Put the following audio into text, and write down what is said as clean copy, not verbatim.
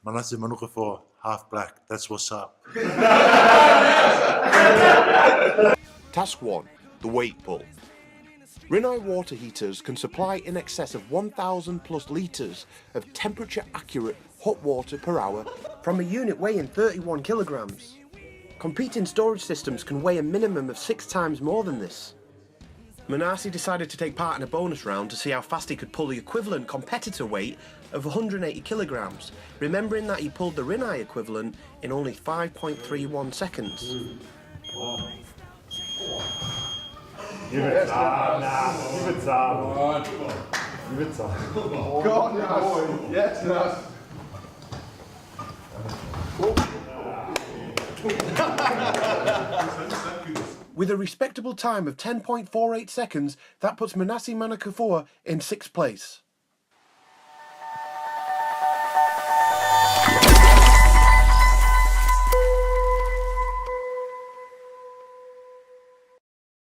Manase Manukafo, half black. That's what's up. Task 1. The weight pull. Rinnai water heaters can supply in excess of 1,000 plus litres of temperature accurate hot water per hour from a unit weighing 31 kilograms. Competing storage systems can weigh a minimum of 6 times more than this. Manase decided to take part in a bonus round to see how fast he could pull the equivalent competitor weight of 180 kilograms, remembering that he pulled the Rinnai equivalent in only 5.31 seconds. Give it time now. Give it time. Give it time. Go on, yes, yes. With a respectable time of 10.48 seconds, that puts Manase Manukafo in 6th place.